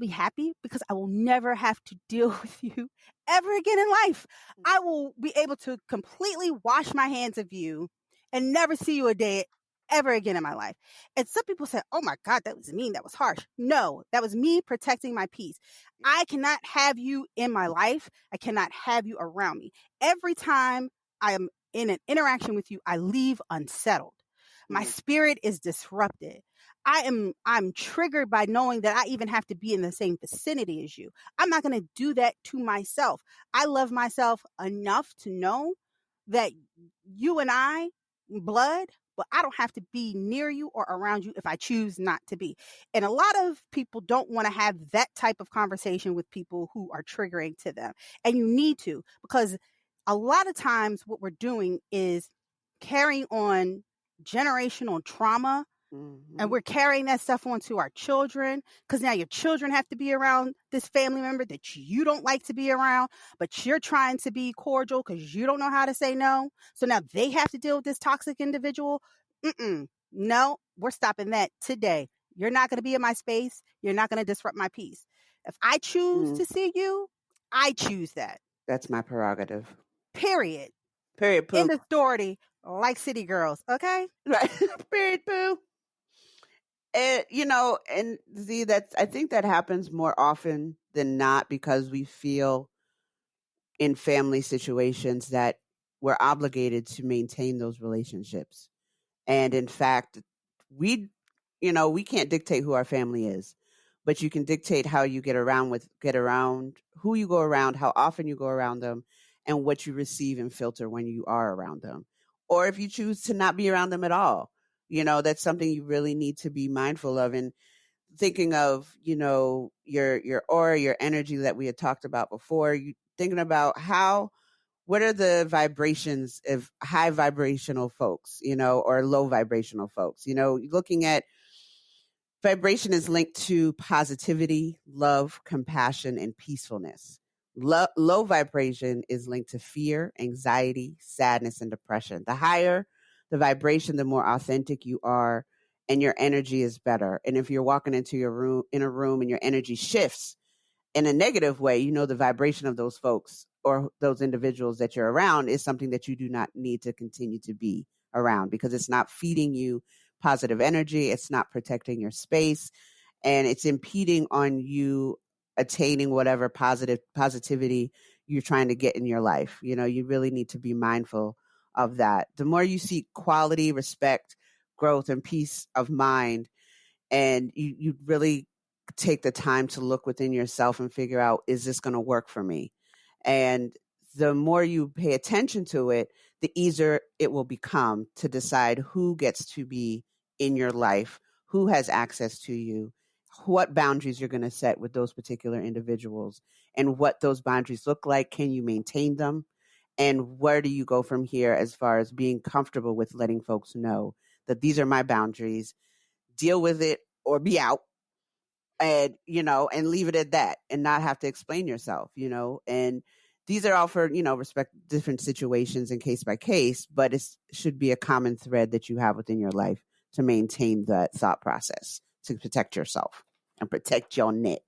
happy because I will never have to deal with you ever again in life. I will be able to completely wash my hands of you and never see you a day ever again in my life. And some people said, oh my God, that was mean. That was harsh. No, that was me protecting my peace. I cannot have you in my life. I cannot have you around me. Every time I am in an interaction with you, I leave unsettled. My spirit is disrupted. I'm triggered by knowing that I even have to be in the same vicinity as you. I'm not going to do that to myself. I love myself enough to know that you and I, blood, but I don't have to be near you or around you if I choose not to be. And a lot of people don't want to have that type of conversation with people who are triggering to them. And you need to, because a lot of times what we're doing is carrying on generational trauma. And we're carrying that stuff on to our children, because now your children have to be around this family member that you don't like to be around, but you're trying to be cordial because you don't know how to say no. So now they have to deal with this toxic individual. No, we're stopping that today. You're not going to be in my space. You're not going to disrupt my peace. If I choose to see you, I choose that. That's my prerogative. Period. Period, poo. End of story, like city girls, okay? Right. Period, poo. And, and see, I think that happens more often than not because we feel in family situations that we're obligated to maintain those relationships. And in fact, we can't dictate who our family is, but you can dictate how you get around, who you go around, how often you go around them, and what you receive and filter when you are around them. Or if you choose to not be around them at all, that's something you really need to be mindful of. And thinking of, your aura, your energy that we had talked about before, you thinking about what are the vibrations of high vibrational folks, or low vibrational folks, looking at vibration is linked to positivity, love, compassion, and peacefulness. Low vibration is linked to fear, anxiety, sadness, and depression. The higher the vibration, the more authentic you are, and your energy is better. And if you're walking into in a room and your energy shifts in a negative way, the vibration of those folks or those individuals that you're around is something that you do not need to continue to be around, because it's not feeding you positive energy. It's not protecting your space, and it's impeding on you attaining whatever positivity you're trying to get in your life. You really need to be mindful of that. The more you seek quality, respect, growth, and peace of mind, and you really take the time to look within yourself and figure out, is this going to work for me? And the more you pay attention to it, the easier it will become to decide who gets to be in your life, who has access to you, what boundaries you're going to set with those particular individuals, and what those boundaries look like. Can you maintain them? And where do you go from here as far as being comfortable with letting folks know that these are my boundaries, deal with it or be out, and leave it at that, and not have to explain yourself, and these are all for, respect different situations and case by case, but it should be a common thread that you have within your life to maintain that thought process, to protect yourself and protect your neck.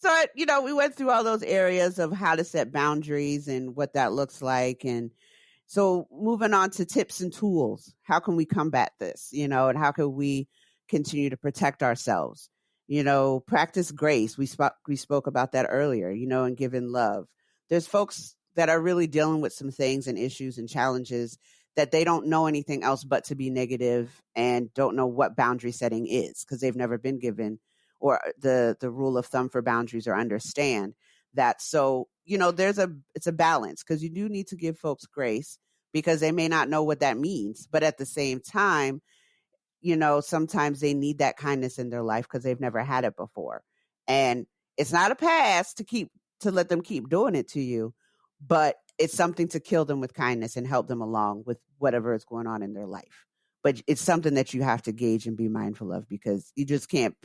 So, we went through all those areas of how to set boundaries and what that looks like. And so moving on to tips and tools, how can we combat this, and how can we continue to protect ourselves? Practice grace. We spoke about that earlier, and giving love. There's folks that are really dealing with some things and issues and challenges that they don't know anything else but to be negative, and don't know what boundary setting is because they've never been given or the rule of thumb for boundaries, or understand that. So, it's a balance, because you do need to give folks grace because they may not know what that means. But at the same time, sometimes they need that kindness in their life because they've never had it before. And it's not a pass to let them keep doing it to you, but it's something to kill them with kindness and help them along with whatever is going on in their life. But it's something that you have to gauge and be mindful of, because you just can't.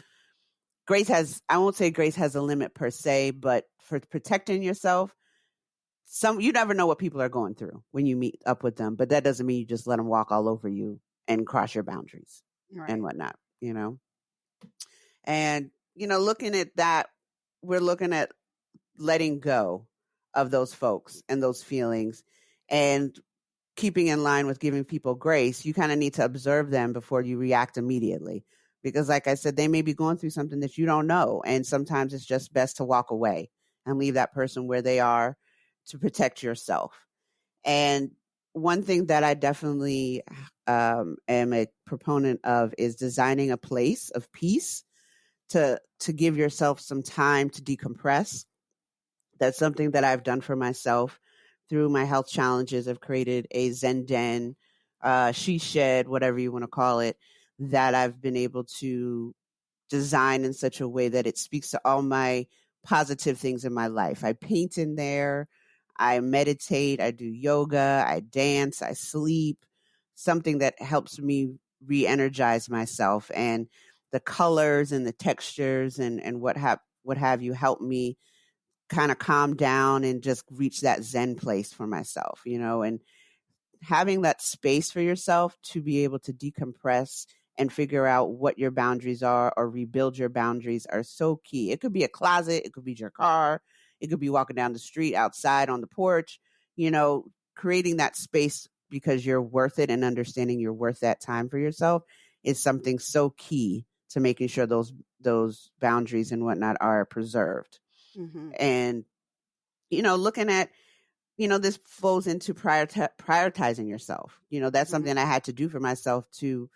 I won't say grace has a limit per se, but for protecting yourself, you never know what people are going through when you meet up with them, but that doesn't mean you just let them walk all over you and cross your boundaries, right, and whatnot, and, looking at that, we're looking at letting go of those folks and those feelings, and keeping in line with giving people grace. You kind of need to observe them before you react immediately, because like I said, they may be going through something that you don't know. And sometimes it's just best to walk away and leave that person where they are to protect yourself. And one thing that I definitely am a proponent of is designing a place of peace to give yourself some time to decompress. That's something that I've done for myself through my health challenges. I've created a Zen den, she shed, whatever you want to call it, that I've been able to design in such a way that it speaks to all my positive things in my life. I paint in there, I meditate, I do yoga, I dance, I sleep, something that helps me re-energize myself. And the colors and the textures and what have you help me kind of calm down and just reach that Zen place for myself, and having that space for yourself to be able to decompress and figure out what your boundaries are or rebuild your boundaries are so key. It could be a closet, it could be your car, it could be walking down the street, outside on the porch, creating that space because you're worth it and understanding you're worth that time for yourself is something so key to making sure those boundaries and whatnot are preserved. Mm-hmm. And looking at this flows into prioritizing yourself. That's something I had to do for myself to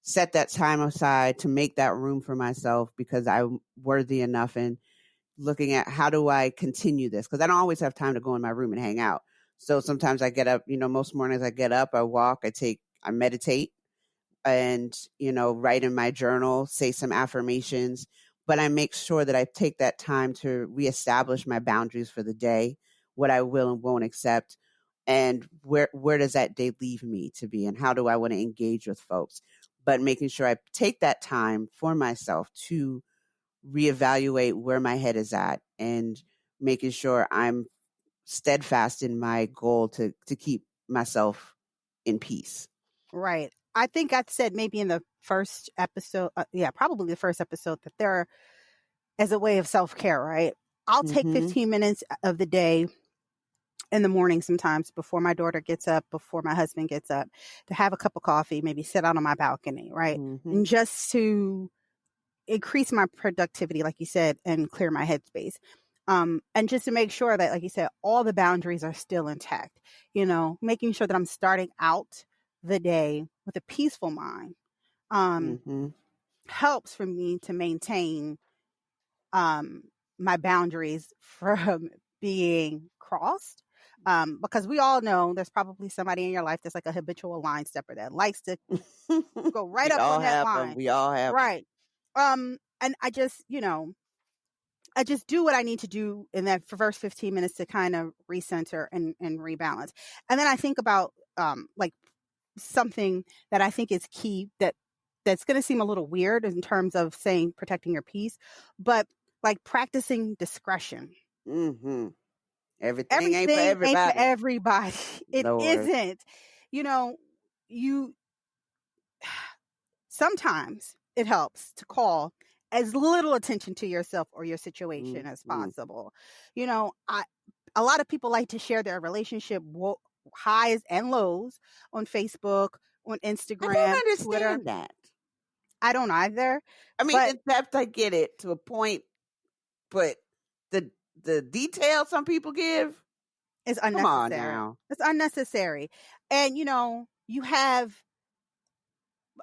set that time aside, to make that room for myself because I'm worthy enough, and looking at how do I continue this? Because I don't always have time to go in my room and hang out. So sometimes I get up, most mornings I get up, I walk, I meditate and, write in my journal, say some affirmations, but I make sure that I take that time to reestablish my boundaries for the day, what I will and won't accept, and where does that day leave me to be, and how do I want to engage with folks. But making sure I take that time for myself to reevaluate where my head is at and making sure I'm steadfast in my goal to keep myself in peace. Right. I think I said maybe in the first episode, probably the first episode, that there, as a way of self-care, right? I'll take 15 minutes of the day in the morning sometimes before my daughter gets up, before my husband gets up, to have a cup of coffee, maybe sit out on my balcony, right? And just to increase my productivity, like you said, and clear my headspace. And just to make sure that, like you said, all the boundaries are still intact, making sure that I'm starting out the day with a peaceful mind, helps for me to maintain my boundaries from being crossed. Because we all know there's probably somebody in your life that's like a habitual line stepper that likes to go right up on that line. We all have right. And I just, I just do what I need to do in that first 15 minutes to kind of recenter and rebalance. And then I think about like something that I think is key that's going to seem a little weird in terms of saying protecting your peace, but like practicing discretion. Everything ain't for everybody. Ain't for everybody. It Lord. Isn't. You sometimes it helps to call as little attention to yourself or your situation as possible. A lot of people like to share their relationship highs and lows on Facebook, on Instagram, I don't understand Twitter. that. I don't either. I mean, except I get it to a point, but the detail some people give is unnecessary. Come on now. It's unnecessary. And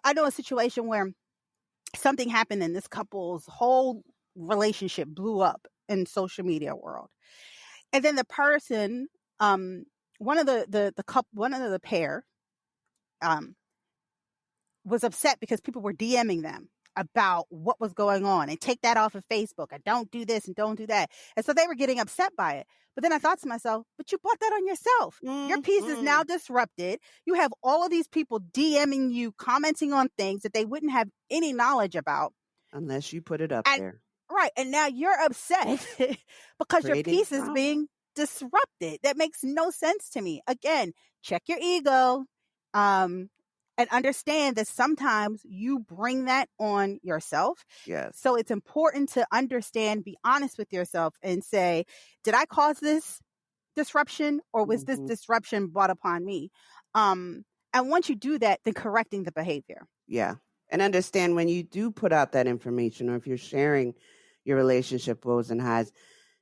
I know a situation where something happened and this couple's whole relationship blew up in social media world. And then the person, one of the couple, one of the pair, was upset because people were DMing them about what was going on and take that off of Facebook and don't do this and don't do that. And so they were getting upset by it. But then I thought to myself, but you brought that on yourself. Your peace is now disrupted. You have all of these people DMing you, commenting on things that they wouldn't have any knowledge about. Unless you put it up there. Right. And now you're upset because your peace is being disrupted. That makes no sense to me. Again, check your ego. And understand that sometimes you bring that on yourself. Yes. So it's important to understand, be honest with yourself and say, did I cause this disruption or was this disruption brought upon me? And once you do that, then correcting the behavior. Yeah. And understand when you do put out that information or if you're sharing your relationship lows and highs,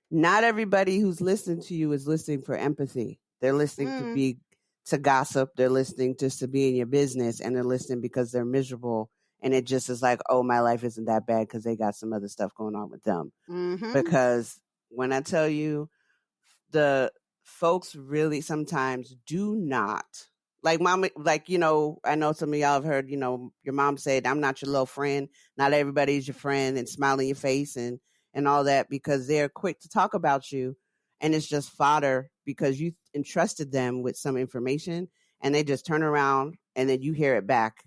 not everybody who's listening to you is listening for empathy. They're listening to be to gossip. They're listening just to be in your business, and they're listening because they're miserable. And it just is like, oh, my life isn't that bad because they got some other stuff going on with them. Because when I tell you, the folks really sometimes do not like mom, like, you know, I know some of y'all have heard, you know, your mom said, I'm not your little friend. Not everybody's your friend, and smile in your face and all that, because they're quick to talk about you. And it's just fodder because you entrusted them with some information, and they just turn around and then you hear it back.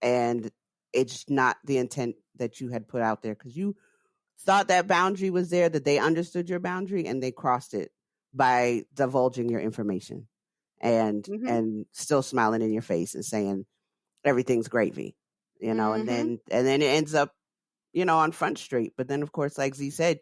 And it's not the intent that you had put out there, because you thought that boundary was there, that they understood your boundary, and they crossed it by divulging your information and still smiling in your face and saying everything's gravy, you know. And then it ends up, you know, on Front Street. But then, of course, like Z said,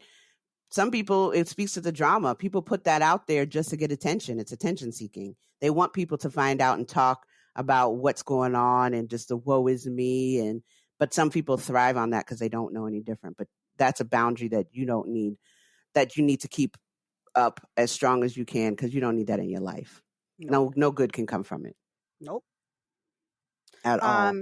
some people, it speaks to the drama. People put that out there just to get attention. It's attention seeking. They want people to find out and talk about what's going on and just the woe is me. And but some people thrive on that because they don't know any different. But that's a boundary that you don't need, that you need to keep up as strong as you can, because you don't need that in your life. Nope. No good can come from it. Nope. At all.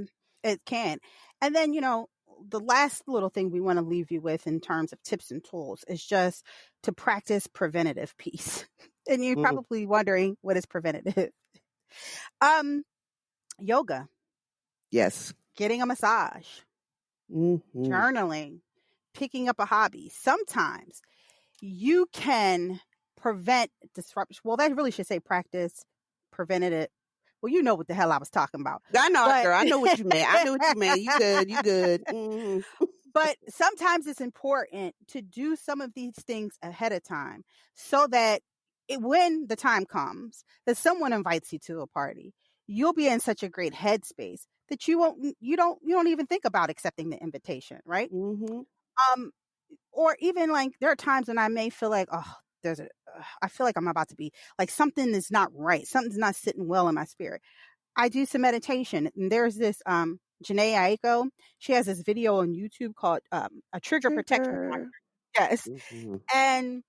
It can. And then, you know, the last little thing we want to leave you with in terms of tips and tools is just to practice preventative peace. And you're probably wondering, what is preventative? Yoga. Yes. Getting a massage. Journaling. Picking up a hobby. Sometimes you can prevent disruption. Well, that really should say practice preventative. Well, you know what the hell I was talking about. I know, girl. I know what you meant. I knew what you meant. You good. You good. But sometimes it's important to do some of these things ahead of time, so that when the time comes that someone invites you to a party, you'll be in such a great headspace that you don't even think about accepting the invitation, right? Or even like, there are times when I may feel like, oh, I feel like I'm about to be like, something is not right. Something's not sitting well in my spirit. I do some meditation, and there's this Janae Aiko. She has this video on YouTube called a trigger protection. Yes. And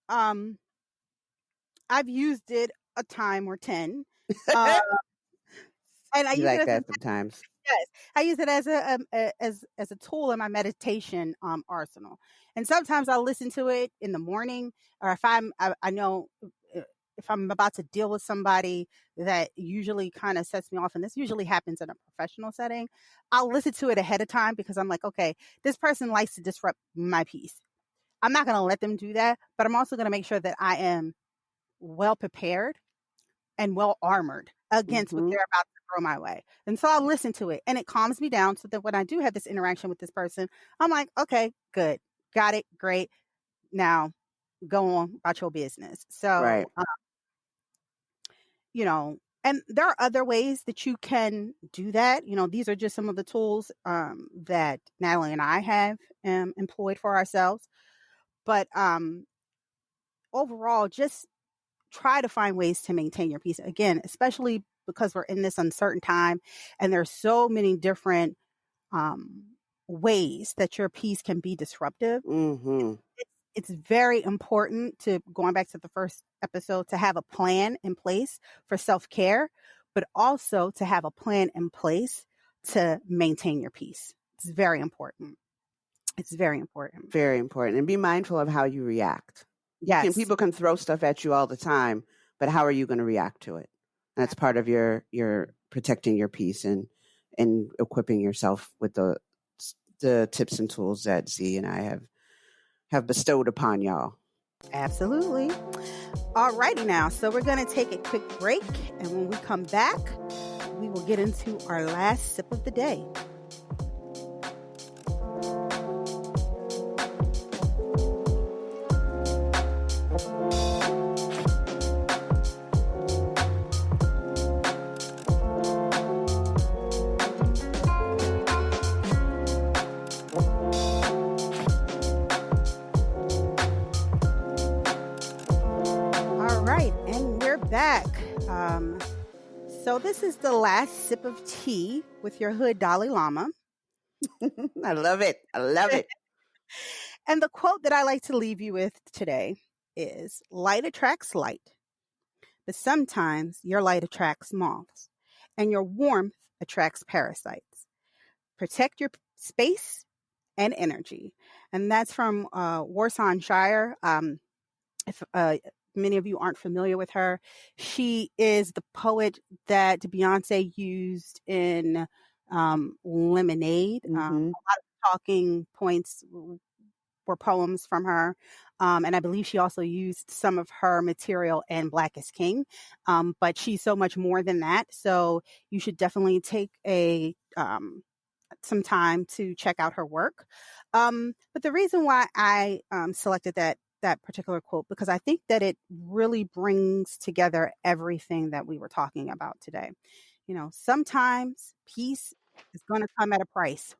I've used it a time or 10. And I use like it that sometimes. Yes, I use it as a tool in my meditation arsenal. And sometimes I'll listen to it in the morning, or if I know if I'm about to deal with somebody that usually kind of sets me off, and this usually happens in a professional setting, I'll listen to it ahead of time, because I'm like, okay, this person likes to disrupt my peace. I'm not going to let them do that, but I'm also going to make sure that I am well prepared and well armored against what they're about to throw my way. And so I'll listen to it, and it calms me down, so that when I do have this interaction with this person, I'm like, okay, good. Got it. Great. Now go on about your business. So, you know, and there are other ways that you can do that. You know, these are just some of the tools that Natalie and I have employed for ourselves. But overall, just try to find ways to maintain your peace. Again, especially because we're in this uncertain time, and there's so many different ways that your peace can be disruptive. It's very important, to going back to the first episode, to have a plan in place for self-care, but also to have a plan in place to maintain your peace. It's very important. It's very important. Very important. And be mindful of how you react. Yes. People can throw stuff at you all the time, but how are you going to react to it? And that's part of your protecting your peace and equipping yourself with the tips and tools that Z and I have bestowed upon y'all. Absolutely. All righty now. So we're going to take a quick break, and when we come back, we will get into our last sip of the day. So this is the last sip of tea with your hood Dalai Lama. I love it. I love it. And the quote that I like to leave you with today is, light attracts light. But sometimes your light attracts moths and your warmth attracts parasites. Protect your space and energy. And that's from Warsaw. If many of you aren't familiar with her, she is the poet that Beyonce used in Lemonade. A lot of talking points were poems from her. And I believe she also used some of her material in Black is King. But she's so much more than that. So you should definitely take some time to check out her work. But the reason why I selected that particular quote, because I think that it really brings together everything that we were talking about today. Sometimes peace is going to come at a price.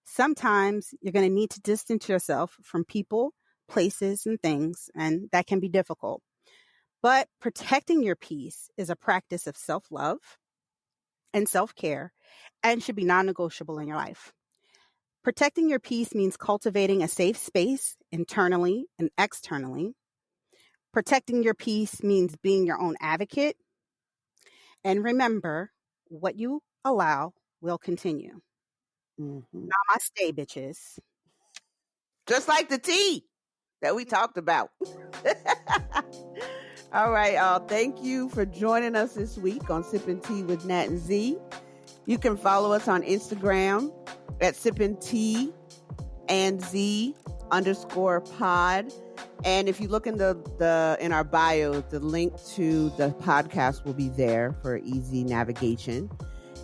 Sometimes you're going to need to distance yourself from people, places, and things, and that can be difficult. But protecting your peace is a practice of self-love and self-care and should be non-negotiable in your life. Protecting your peace means cultivating a safe space internally and externally. Protecting your peace means being your own advocate. And remember, what you allow will continue. Namaste, bitches. Just like the tea that we talked about. All right, thank you for joining us this week on Sippin' Tea with Nat and Z. You can follow us on Instagram at Sippin' Tea and Z_pod. And if you look in in our bio, the link to the podcast will be there for easy navigation.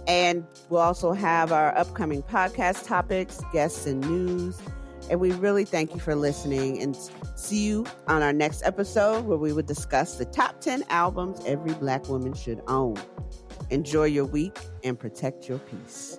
And we'll also have our upcoming podcast topics, guests, and news. And we really thank you for listening, and see you on our next episode where we will discuss the top 10 albums every Black woman should own. Enjoy your week and protect your peace.